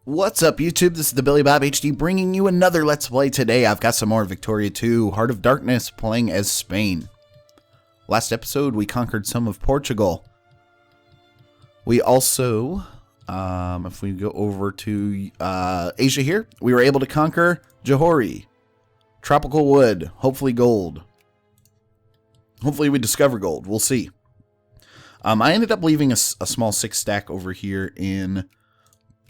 What's up, YouTube? This is TheBillyBobHD bringing you another Let's Play today. I've got some more Victoria 2, Heart of Darkness, playing as Spain. Last episode, we conquered some of Portugal. We also, if we go over to Asia here, we were able to conquer Johori. Tropical wood, hopefully gold. Hopefully we discover gold, we'll see. I ended up leaving a small 6-stack over here in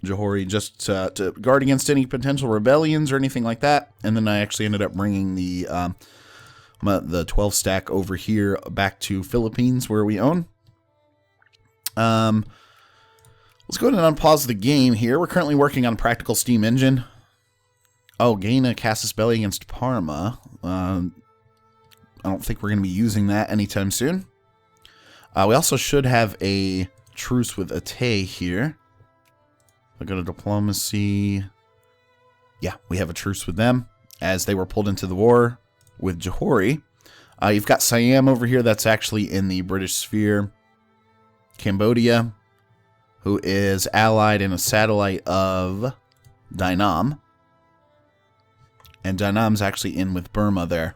Johori just to guard against any potential rebellions or anything like that, and then I actually ended up bringing the 12 stack over here back to Philippines where we own. Let's go ahead and unpause the game here. We're currently working on practical steam engine. Oh, gain a casus belli against Parma. I don't think we're going to be using that anytime soon. We also should have a truce with Ate here. I go to diplomacy. Yeah, we have a truce with them as they were pulled into the war with Johori. You've got Siam over here that's actually in the British sphere. Cambodia, who is allied in a satellite of Dainam. And Dainam's actually in with Burma there.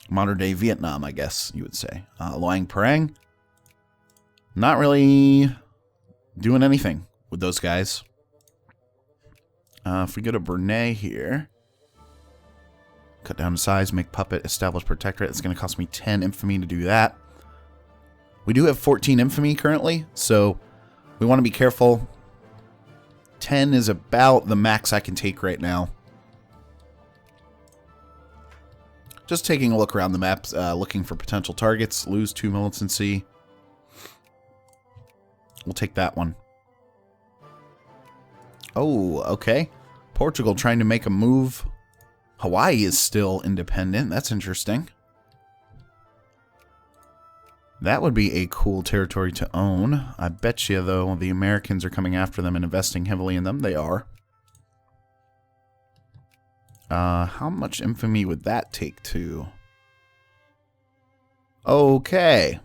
Modern day Vietnam, I guess you would say. Luang Prabang. Not really doing anything with those guys. If we go to Brunei here, cut down size, make puppet, establish protectorate. It's going to cost me 10 infamy to do that. We do have 14 infamy currently, so we want to be careful. 10 is about the max I can take right now. Just taking a look around the map, looking for potential targets. Lose 2 militancy. We'll take that one. Oh, okay. Portugal trying to make a move. Hawaii is still independent. That's interesting. That would be a cool territory to own. I bet you, though, the Americans are coming after them and investing heavily in them. They are. How much infamy would that take to? Okay.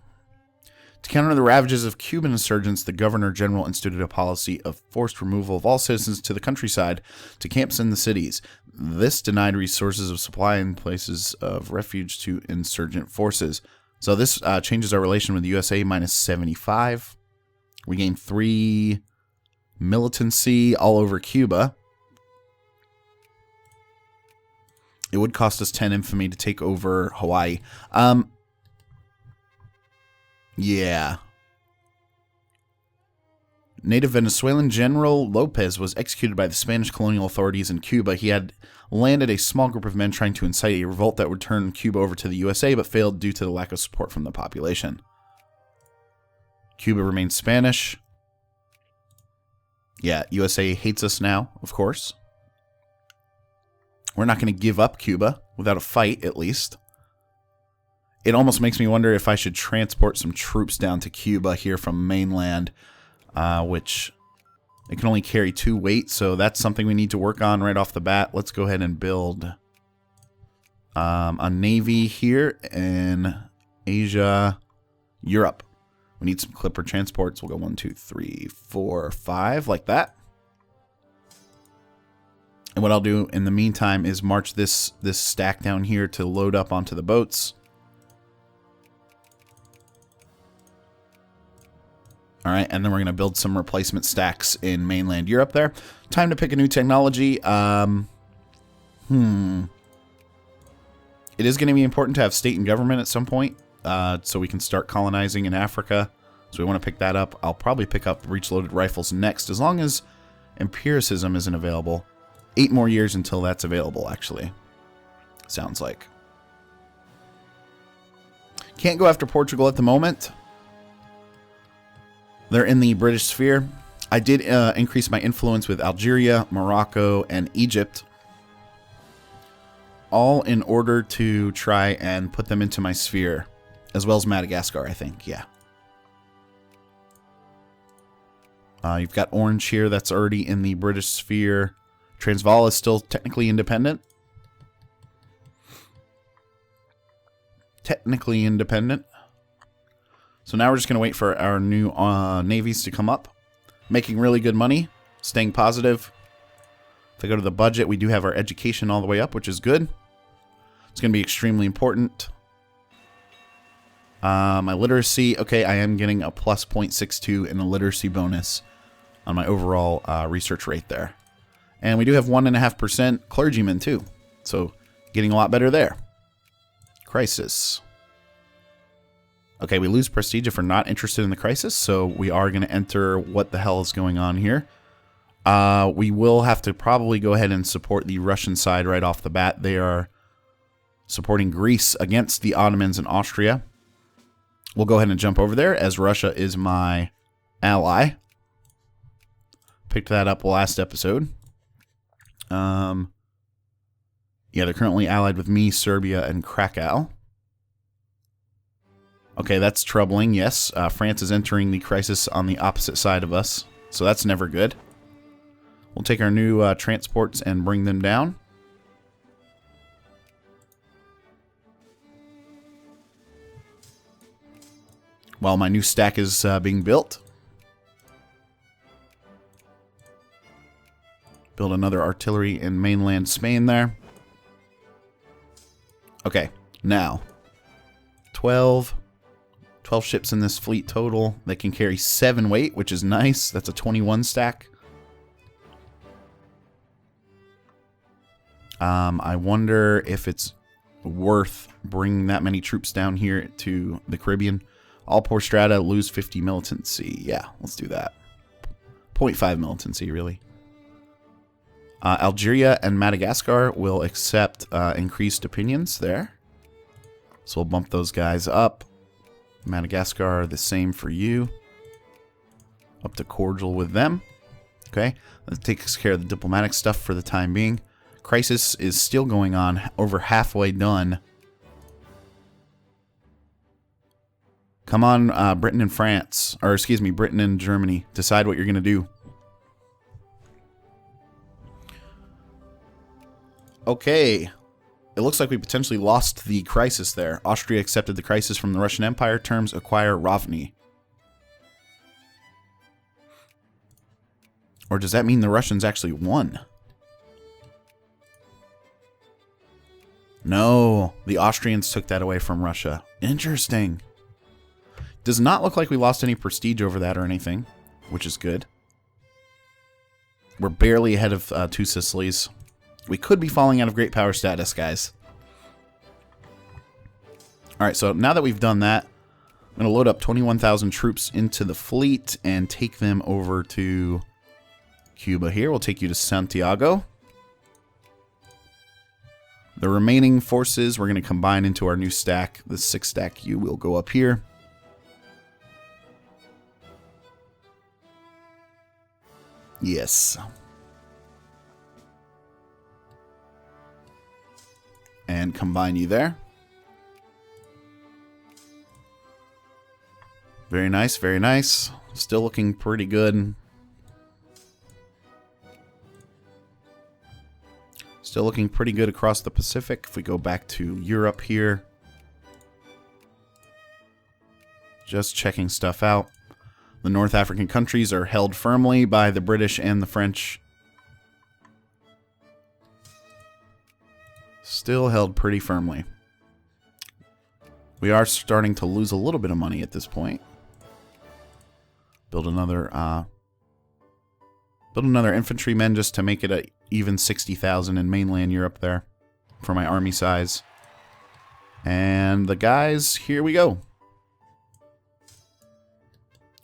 To counter the ravages of Cuban insurgents, the Governor-General instituted a policy of forced removal of all citizens to the countryside to camps in the cities. This denied resources of supply and places of refuge to insurgent forces. So this changes our relation with the USA minus 75. We gain 3 militancy all over Cuba. It would cost us 10 infamy to take over Hawaii. Yeah. Native Venezuelan General Lopez was executed by the Spanish colonial authorities in Cuba. He had landed a small group of men trying to incite a revolt that would turn Cuba over to the USA, but failed due to the lack of support from the population. Cuba remains Spanish. Yeah, USA hates us now, of course. We're not going to give up Cuba without a fight, at least. It almost makes me wonder if I should transport some troops down to Cuba here from mainland, which it can only carry 2 weight, so that's something we need to work on right off the bat. Let's go ahead and build a navy here in Asia, Europe. We need some clipper transports. We'll go 1, 2, 3, 4, 5, like that. And what I'll do in the meantime is march this stack down here to load up onto the boats. All right, and then we're going to build some replacement stacks in mainland Europe there. Time to pick a new technology. It is going to be important to have state and government at some point, so we can start colonizing in Africa. So we want to pick that up. I'll probably pick up breech-loaded rifles next, as long as empiricism isn't available. 8 more years until that's available, actually. Sounds like. Can't go after Portugal at the moment. They're in the British sphere. I did increase my influence with Algeria, Morocco, and Egypt. All in order to try and put them into my sphere. As well as Madagascar, I think. Yeah. You've got Orange here. That's already in the British sphere. Transvaal is still technically independent. Technically independent. So now we're just going to wait for our new navies to come up. Making really good money. Staying positive. If I go to the budget, we do have our education all the way up, which is good. It's going to be extremely important. My literacy, okay, I am getting a plus 0.62 in a literacy bonus on my overall research rate there. And we do have 1.5% clergymen too. So getting a lot better there. Crisis. Okay, we lose prestige if we're not interested in the crisis, so we are going to enter what the hell is going on here. We will have to probably go ahead and support the Russian side right off the bat. They are supporting Greece against the Ottomans and Austria. We'll go ahead and jump over there as Russia is my ally. Picked that up last episode. Yeah, they're currently allied with me, Serbia, and Krakow. Okay, that's troubling, yes. France is entering the crisis on the opposite side of us, so that's never good. We'll take our new transports and bring them down. While my new stack is being built. Build another artillery in mainland Spain there. Okay, now 12 ships in this fleet total. They can carry 7 weight, which is nice. That's a 21 stack. I wonder if it's worth bringing that many troops down here to the Caribbean. All poor strata lose 50 militancy. Yeah, let's do that. 0.5 militancy, really. Algeria and Madagascar will accept increased opinions there. So we'll bump those guys up. Madagascar, the same for you. Up to cordial with them. Okay, that takes care of the diplomatic stuff for the time being. Crisis is still going on, over halfway done. Come on, Britain and France, or excuse me, Britain and Germany. Decide what you're going to do. Okay. It looks like we potentially lost the crisis there. Austria accepted the crisis from the Russian Empire. Terms acquire Rovny. Or does that mean the Russians actually won? No, the Austrians took that away from Russia. Interesting. Does not look like we lost any prestige over that or anything, which is good. We're barely ahead of two Sicilies. We could be falling out of great power status, guys. Alright, so now that we've done that, I'm going to load up 21,000 troops into the fleet and take them over to Cuba here. We'll take you to Santiago. The remaining forces we're going to combine into our new stack. The 6 stack U will go up here. Yes. And combine you there. Very nice, very nice. Still looking pretty good. Still looking pretty good across the Pacific. If we go back to Europe here. Just checking stuff out. The North African countries are held firmly by the British and the French. Still held pretty firmly. We are starting to lose a little bit of money at this point. Build another infantryman just to make it a even 60,000 in mainland Europe there for my army size. And the guys, here we go.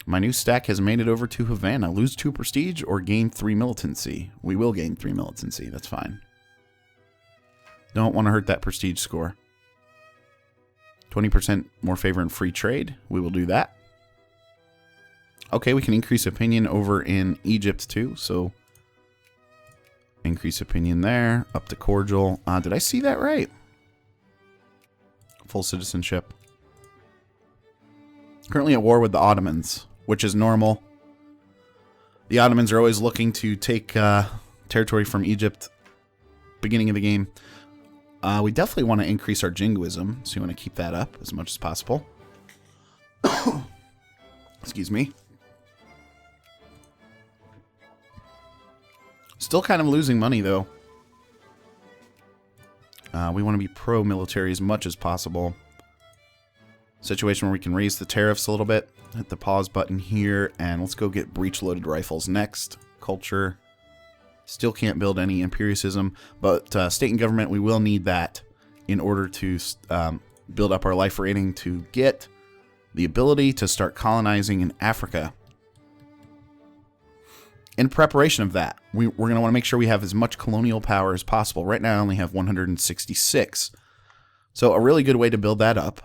My new stack has made it over to Havana. Lose 2 prestige or gain 3 militancy. We will gain 3 militancy. That's fine. Don't want to hurt that prestige score. 20% more favor in free trade. We will do that. Okay, we can increase opinion over in Egypt too. So increase opinion there. Up to cordial. Did I see that right? Full citizenship. Currently at war with the Ottomans, which is normal. The Ottomans are always looking to take territory from Egypt. Beginning of the game. We definitely want to increase our jingoism, so you want to keep that up as much as possible. Excuse me. Still kind of losing money, though. We want to be pro-military as much as possible. Situation where we can raise the tariffs a little bit. Hit the pause button here, and let's go get breech-loaded rifles next. Culture. Still can't build any empiricism, but state and government, we will need that in order to build up our life rating to get the ability to start colonizing in Africa. In preparation of that, we're going to want to make sure we have as much colonial power as possible. Right now I only have 166. So a really good way to build that up.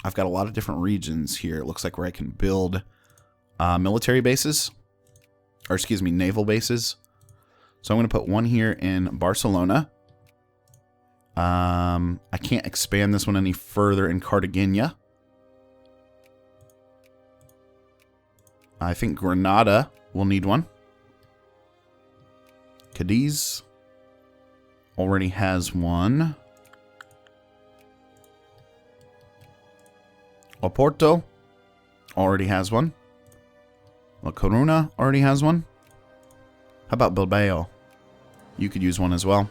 I've got a lot of different regions here. It looks like where I can build military bases. Or excuse me, naval bases. So I'm going to put one here in Barcelona. I can't expand this one any further in Cartagena. I think Granada will need one. Cadiz already has one. Oporto already has one. La Coruna already has one. How about Bilbao? You could use one as well.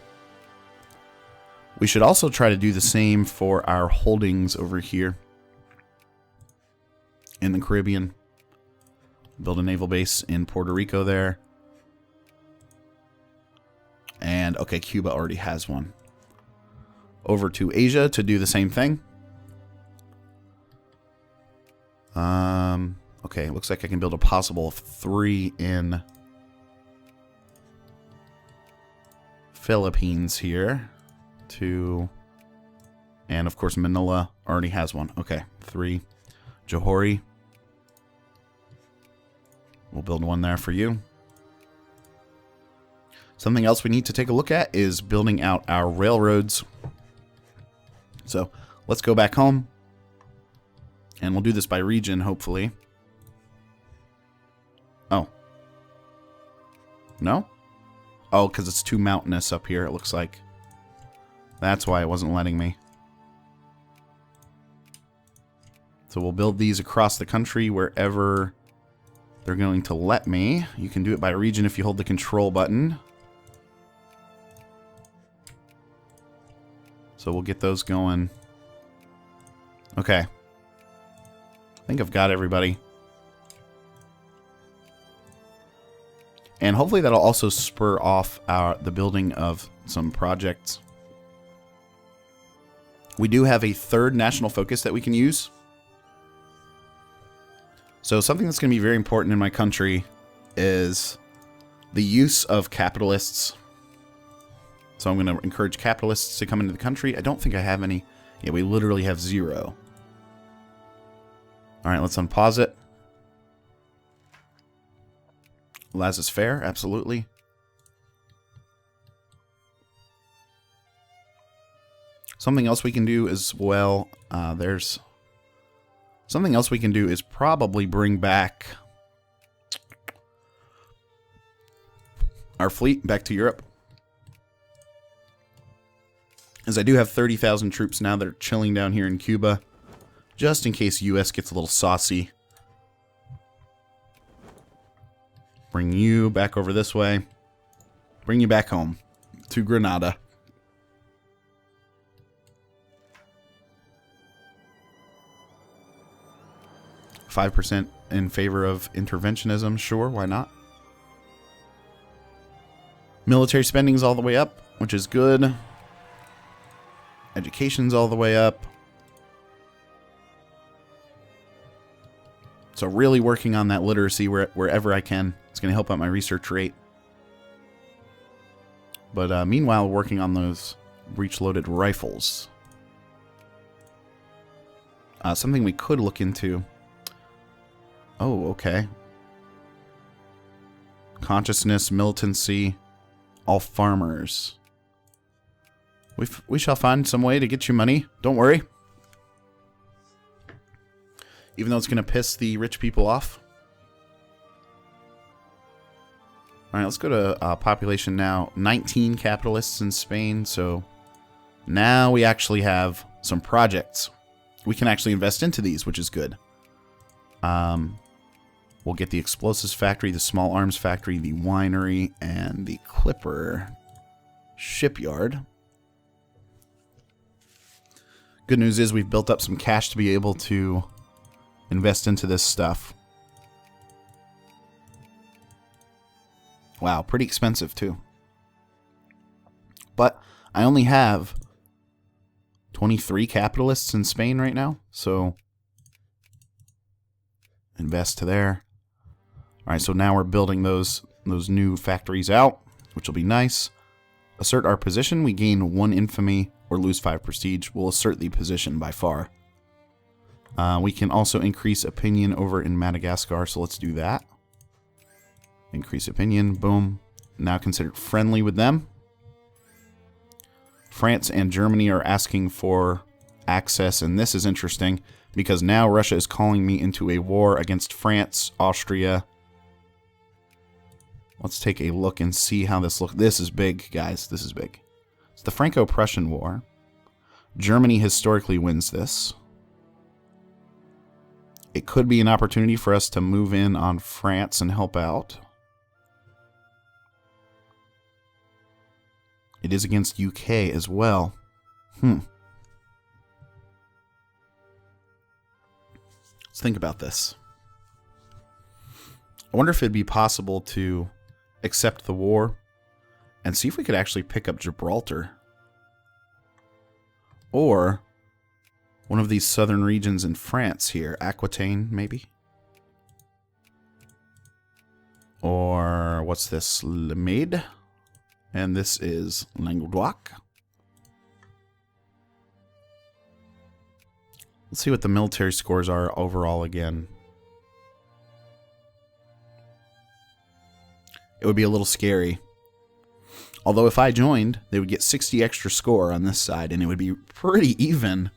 We should also try to do the same for our holdings over here in the Caribbean. Build a naval base in Puerto Rico there. And, okay, Cuba already has one. Over to Asia to do the same thing. Okay, looks like I can build a possible of 3 in Philippines here. 2. And, of course, Manila already has one. Okay, 3. Johori. We'll build one there for you. Something else we need to take a look at is building out our railroads. So let's go back home. And we'll do this by region, hopefully. Oh. No? Oh, because it's too mountainous up here, it looks like. That's why it wasn't letting me. So we'll build these across the country wherever they're going to let me. You can do it by region if you hold the control button. So we'll get those going. Okay. I think I've got everybody. And hopefully that'll also spur off the building of some projects. We do have a third national focus that we can use. So something that's going to be very important in my country is the use of capitalists. So I'm going to encourage capitalists to come into the country. I don't think I have any. Yeah, we literally have 0. All right, let's unpause it. Laissez-faire, absolutely. Something else we can do as well, something else we can do is probably bring back our fleet back to Europe. As I do have 30,000 troops now that are chilling down here in Cuba, just in case US gets a little saucy. Bring you back over this way. Bring you back home to Granada. %5 in favor of interventionism. Sure, why not? Military spending's all the way up, which is good. Education's all the way up. So really working on that literacy wherever I can. It's going to help out my research rate. But meanwhile, working on those breech-loaded rifles. Something we could look into. Oh, okay. Consciousness, militancy, all farmers. We shall find some way to get you money. Don't worry. Even though it's going to piss the rich people off. Alright, let's go to population now. 19 capitalists in Spain, so now we actually have some projects. We can actually invest into these, which is good. We'll get the explosives factory, the small arms factory, the winery, and the clipper shipyard. Good news is we've built up some cash to be able to invest into this stuff. Wow, pretty expensive too. But I only have 23 capitalists in Spain right now, so invest to there. All right, so now we're building those new factories out, which will be nice. Assert our position. We gain 1 infamy or lose 5 prestige. We'll assert the position by far. We can also increase opinion over in Madagascar, so let's do that. Increase opinion, boom. Now considered friendly with them. France and Germany are asking for access, and this is interesting because now Russia is calling me into a war against France, Austria. Let's take a look and see how this looks. This is big, guys. This is big. It's the Franco-Prussian War. Germany historically wins this. It could be an opportunity for us to move in on France and help out. It is against UK as well. Let's think about this. I wonder if it'd be possible to accept the war and see if we could actually pick up Gibraltar. Or one of these southern regions in France here. Aquitaine, maybe? Or what's this? Le Maid? And this is Languedoc. Let's see what the military scores are overall again. It would be a little scary. Although if I joined, they would get 60 extra score on this side, and it would be pretty even.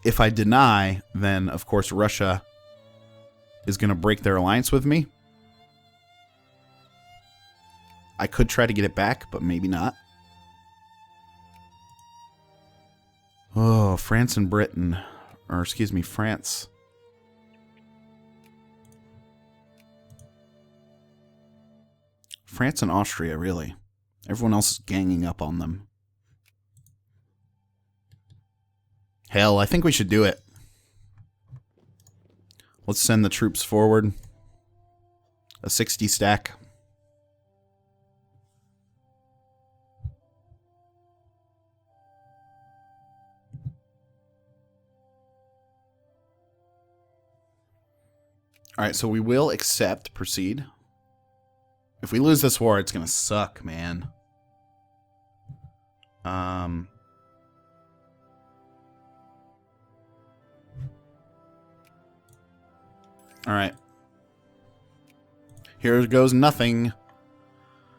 If I deny, then of course Russia is going to break their alliance with me. I could try to get it back, but maybe not. Oh, France and Britain. Or, excuse me, France. France and Austria, really. Everyone else is ganging up on them. Hell, I think we should do it. Let's send the troops forward. A 60 stack. Alright, so we will accept, proceed. If we lose this war, it's gonna suck, man. Alright. Here goes nothing.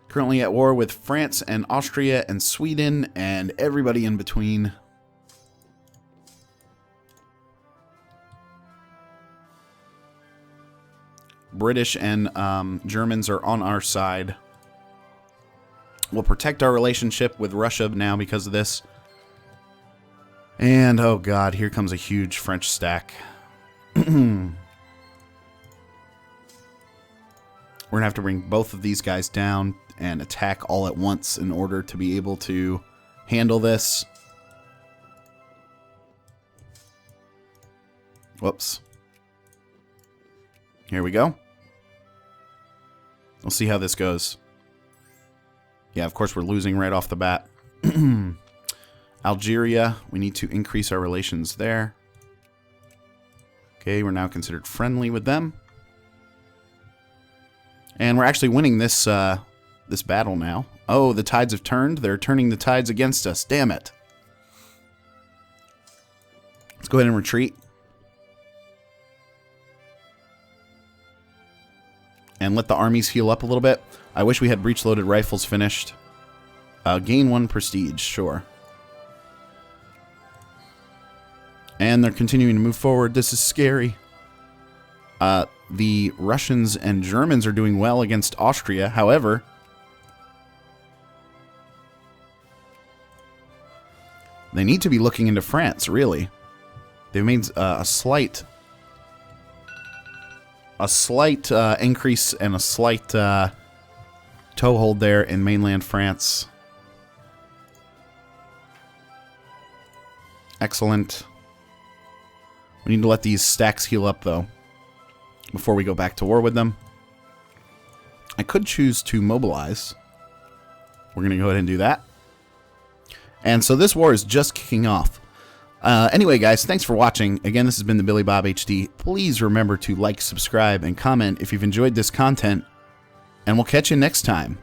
Currently at war with France and Austria and Sweden and everybody in between. British and Germans are on our side. We'll protect our relationship with Russia now because of this. And, oh god, here comes a huge French stack. We're going to have to bring both of these guys down and attack all at once in order to be able to handle this. Whoops. Here we go. We'll see how this goes. Yeah, of course we're losing right off the bat. Algeria, we need to increase our relations there. Okay, we're now considered friendly with them. And we're actually winning this this battle now. Oh, the tides have turned. They're turning the tides against us. Damn it. Let's go ahead and retreat. And let the armies heal up a little bit. I wish we had breech-loaded rifles finished. Gain 1 prestige, sure. And they're continuing to move forward. This is scary. The Russians and Germans are doing well against Austria. However, they need to be looking into France, really. They've made a slight a slight increase and a slight toehold there in mainland France. Excellent. We need to let these stacks heal up, though, before we go back to war with them. I could choose to mobilize. We're going to go ahead and do that. And so this war is just kicking off. Anyway, guys, thanks for watching. Again, this has been the Billy Bob HD. Please remember to like, subscribe, and comment if you've enjoyed this content. And we'll catch you next time.